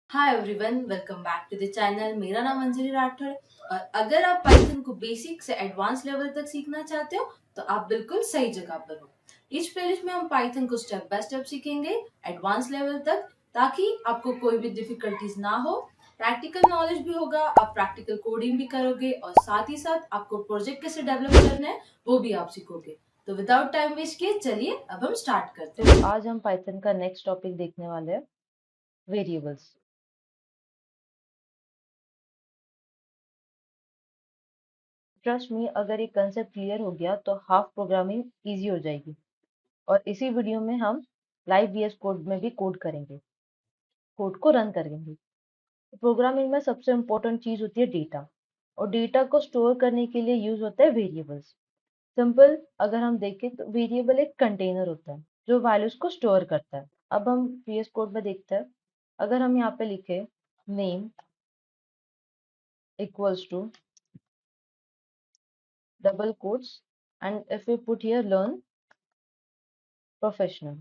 Hi everyone, welcome back to the channel. मेरा नाम अंजलि राठौर। और अगर आप पाइथन को बेसिक से एडवांस लेवल तक सीखना चाहते हो तो आप बिल्कुल सही जगह पर हो। इस प्लेलिस्ट में हम पाइथन को स्टेप बाय स्टेप सीखेंगे एडवांस लेवल तक, ताकि आपको कोई भी डिफिकल्टीज ना हो। प्रैक्टिकल नॉलेज भी होगा, आप प्रैक्टिकल कोडिंग भी करोगे और साथ ही साथ आपको प्रोजेक्ट कैसे डेवलप करना है वो भी आप सीखोगे। तो विदाउट टाइम वेस्ट किए चलिए अब हम स्टार्ट करते हैं। तो आज हम पाइथन का नेक्स्ट टॉपिक देखने वाले हैं, वेरिएबल्स। ट्रस्ट मी, अगर ये कंसेप्ट क्लियर हो गया तो हाफ प्रोग्रामिंग इजी हो जाएगी। और इसी वीडियो में हम लाइव वीएस कोड में भी कोड करेंगे, कोड को रन करेंगे। प्रोग्रामिंग में सबसे इम्पोर्टेंट चीज होती है डेटा, और डेटा को स्टोर करने के लिए यूज होता है वेरिएबल्स। सिंपल अगर हम देखें तो वेरिएबल एक कंटेनर होता है जो वैल्यूज को स्टोर करता है। अब हम वीएस कोड में देखते हैं। अगर हम यहाँ पे लिखे name equals to double quotes, and if we put here learn professional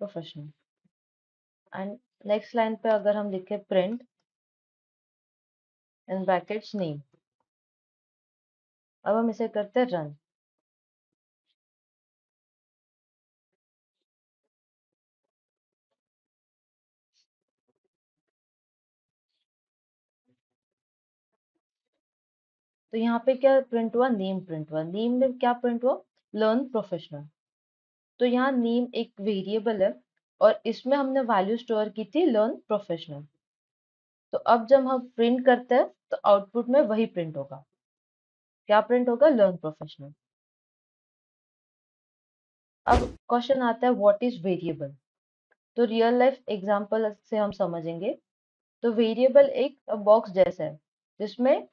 professional and next line पे अगर हम लिखे print in brackets name। अब हम इसे करते हैं रन। तो यहाँ पे क्या प्रिंट हुआ, नेम प्रिंट हुआ। नेम में क्या प्रिंट हुआ, लर्न प्रोफेशनल। तो यहाँ नेम एक वेरिएबल है और इसमें हमने वैल्यू स्टोर की थी लर्न प्रोफेशनल। तो अब जब हम प्रिंट करते हैं तो आउटपुट में वही प्रिंट होगा। क्या प्रिंट होगा, लर्न प्रोफेशनल। अब क्वेश्चन आता है व्हाट इज वेरिएबल। तो रियल लाइफ एग्जांपल से हम समझेंगे। तो वेरिएबल एक बॉक्स जैसा है जिसमें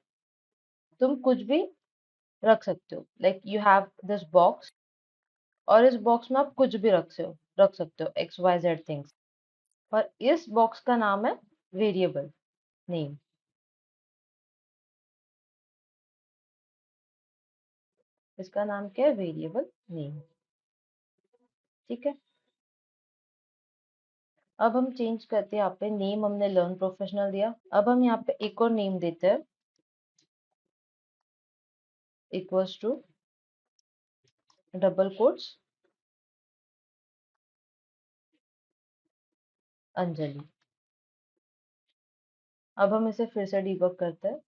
तुम कुछ भी रख सकते हो। Like you have this box, और इस बॉक्स में आप कुछ भी रख सकते हो एक्स वाई जेड थिंग्स। और इस बॉक्स का नाम है वेरिएबल नेम। इसका नाम क्या है, वेरिएबल नेम। ठीक है। अब हम चेंज करते हैं। यहाँ पे नेम हमने लर्न प्रोफेशनल दिया। अब हम यहाँ पे एक और नेम देते हैं, equals to double quotes Anjali. अब हम इसे फिर से डिबग करते हैं।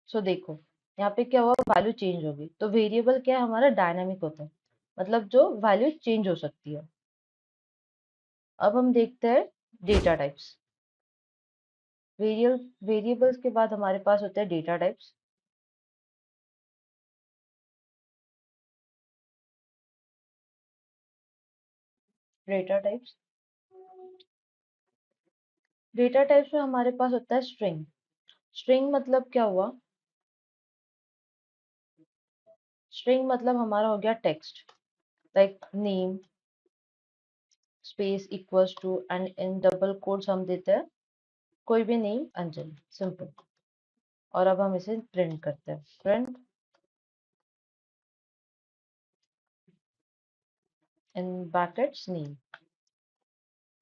सो देखो यहाँ पे क्या हुआ, वैल्यू चेंज होगी। तो वेरिएबल क्या है, हमारा डायनामिक होता है, मतलब जो वैल्यू चेंज हो सकती है। अब हम देखते हैं डेटा टाइप्स। वेरिएबल्स के बाद हमारे पास होते हैं data types. Data types data types में हमारे पास होता है स्ट्रिंग। स्ट्रिंग मतलब क्या हुआ, स्ट्रिंग मतलब हमारा हो गया text. Like name space equals to and in double quotes हम देते हैं कोई भी नेम अंजलि, सिंपल। और अब हम इसे प्रिंट करते हैं, प्रिंट इन ब्रैकेट्स नेम।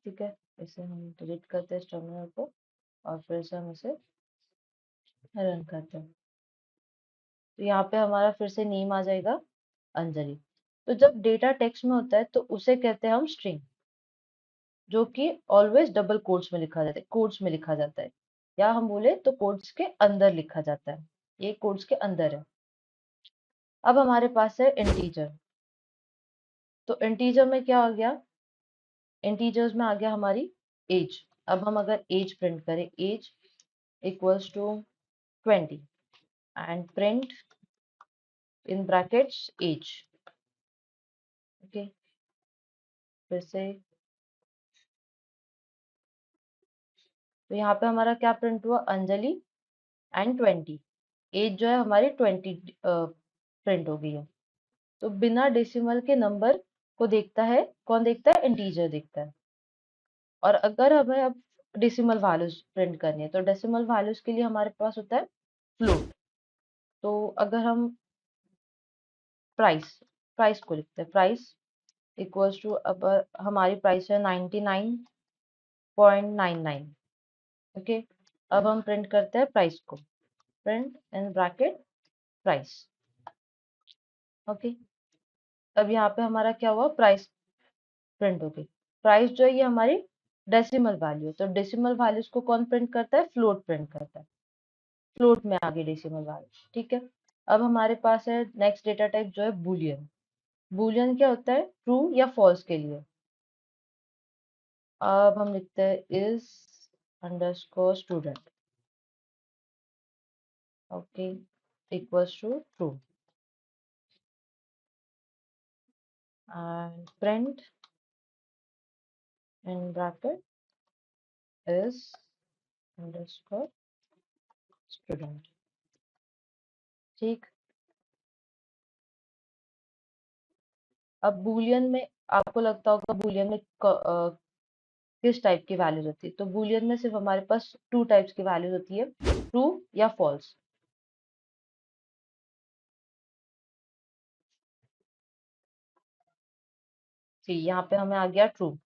ठीक है। इसे हम डिलीट करते हैं इस टर्मिनल को, और फिर से हम इसे रन करते हैं। तो यहाँ पे हमारा फिर से नेम आ जाएगा अंजलि। तो जब डेटा टेक्स्ट में होता है तो उसे कहते हैं हम स्ट्रिंग, जो कि ऑलवेज डबल कोट्स में लिखा जाता है, कोट्स में लिखा जाता है, या हम बोले तो कोट्स के अंदर लिखा जाता है। ये कोट्स के अंदर है। अब हमारे पास है इंटीजर। तो इंटीजर में क्या आ गया, इंटीजर्स में आ गया हमारी एज। अब हम अगर एज प्रिंट करें, age equals to 20 and print in brackets age. Okay. फिर से तो यहाँ पे हमारा क्या प्रिंट हुआ, अंजलि एंड 20। एज जो है हमारी 20 प्रिंट हो गई है। तो बिना डेसिमल के नंबर को देखता है, कौन देखता है, इंटीजर देखता है। और अगर हमें अब डेसिमल वैल्यूज प्रिंट करनी है तो डेसिमल वैल्यूज के लिए हमारे पास होता है फ्लोट। तो अगर हम प्राइस, प्राइस को लिखते हैं, प्राइस इक्वल्स टू, अब हमारी प्राइस है 99.99। ओके, अब हम प्रिंट करते हैं प्राइस को, print in bracket price. Okay, अब यहाँ पे हमारा क्या हुआ, प्राइस प्रिंट हो गई। प्राइस जो है ये हमारी डेसिमल वैल्यू है, तो डेसिमल वैल्यूज को कौन प्रिंट करता है, फ्लोट प्रिंट करता है, फ्लोट में आ गई डेसिमल वैल्यू। ठीक है, अब हमारे पास है नेक्स्ट डेटा टाइप जो है बूलियन। बूलियन क्या होता है, ट्रू या फॉल्स के लिए। अब हम लिखते हैं is underscore student, okay, equals to true, and print in bracket is underscore student. ठीक, अब बूलियन में आपको लगता होगा बूलियन में किस टाइप की वैल्यूज होती है, तो बूलियन में सिर्फ हमारे पास टू टाइप्स की वैल्यूज होती है, ट्रू या फॉल्स। जी, यहाँ पे हमें आ गया ट्रू।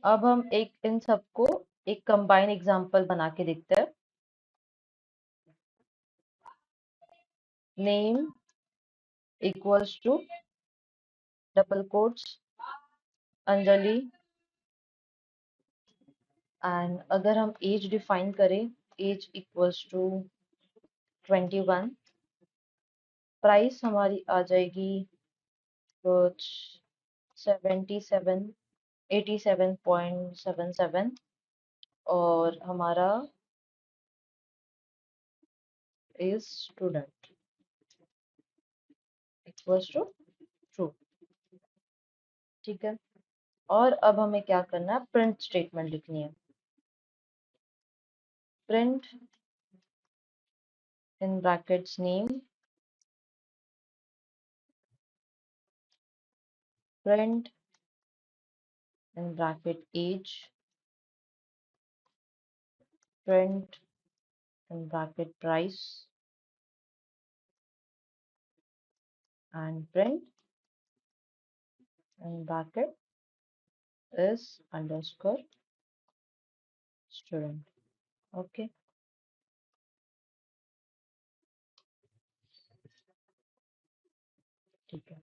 अब हम एक इन सबको एक कंबाइन एग्जांपल बना के देखते हैं। Name equals to double quotes Anjali, and अगर हम एज डिफाइन करें, एज इक्वल्स टू 21, प्राइस हमारी आ जाएगी कुछ 77, 87.77, और हमारा is student equals to true. ठीक है, और अब हमें क्या करना है, प्रिंट स्टेटमेंट लिखनी है। Print in brackets name, print in bracket age, print in bracket price, and print in bracket is underscore student. Okay, ठीक है।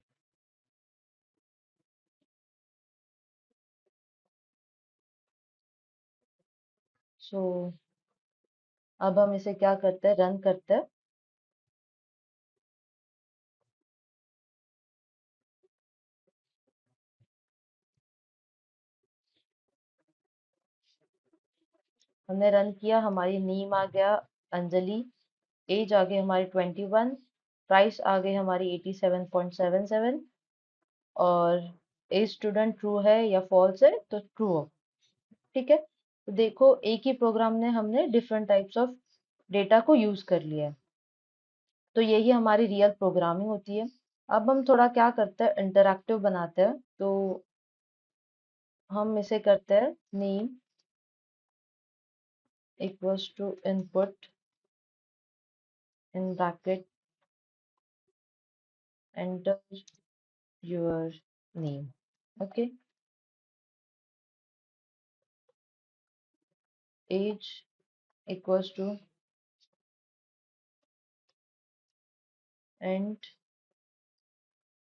सो अब हम इसे क्या करते हैं, रन करते हैं। हमने रन किया, हमारी नेम आ गया अंजलि, एज आ गई हमारी 21, प्राइस आ गई हमारी 87.77, और एज स्टूडेंट ट्रू है या फॉल्स है, तो ट्रू हो। ठीक है, तो देखो एक ही प्रोग्राम ने हमने डिफरेंट टाइप्स ऑफ डेटा को यूज कर लिया है, तो यही हमारी रियल प्रोग्रामिंग होती है। अब हम थोड़ा क्या करते हैं, इंटरैक्टिव बनाते हैं, तो हम इसे करते हैं name equals to input in bracket enter your name. Okay, age equals to int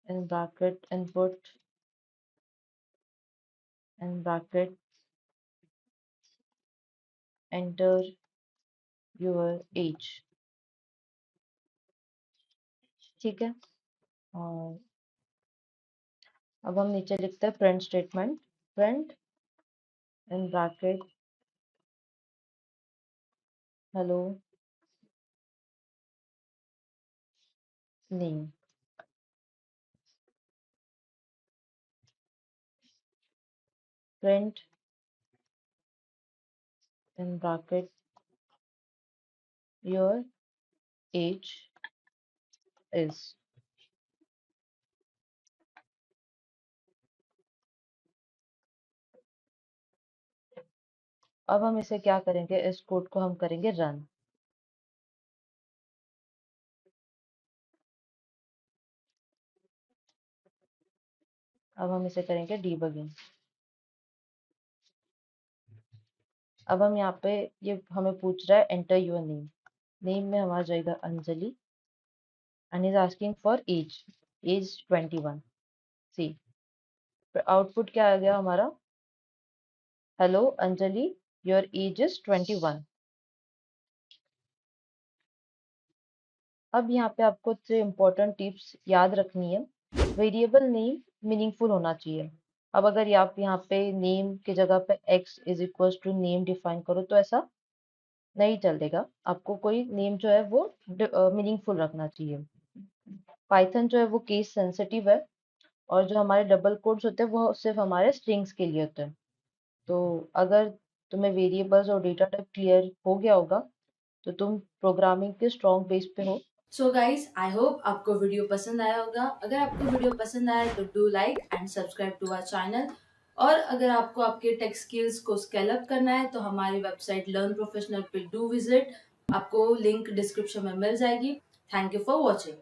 in bracket input in bracket enter your age। ठीक है, और अब हम नीचे लिखते हैं print statement, print in bracket hello name, print in bracket your age is. अब हम इसे क्या करेंगे, इस कोड को हम करेंगे रन। अब हम इसे करेंगे डीबगिंग। अब हम यहाँ पे ये हमें पूछ रहा है एंटर योर नेम। नेम में हमारा जाएगा Anjali and is asking for age, age 21। See output क्या आ गया हमारा, hello Anjali your age is 21। अब यहाँ पे आपको 3 इम्पोर्टेंट टिप्स याद रखनी है। वेरिएबल नेम मीनिंगफुल होना चाहिए। अब अगर आप यहाँ पे नेम की जगह पे x is equal to name define करो तो ऐसा नहीं चलेगा। आपको कोई नेम जो है वो मीनिंगफुल रखना चाहिए। पाइथन जो है वो केस सेंसिटिव है और जो हमारे डबल कोड्स होते हैं वो सिर्फ हमारे स्ट्रिंग्स के लिए होते हैं। तो अगर तुम्हें वेरिएबल्स और डेटा टाइप क्लियर हो गया होगा तो तुम प्रोग्रामिंग के स्ट्रॉन्ग बेस पे हो। सो गाइज, आई होप आपको वीडियो पसंद आया होगा। अगर आपको वीडियो पसंद आया तो do like and subscribe to our channel. और अगर आपको आपके टेक स्किल्स को स्केल अप करना है तो हमारी वेबसाइट लर्न प्रोफेशनल पे डू विजिट। आपको लिंक डिस्क्रिप्शन में मिल जाएगी। Thank you for watching.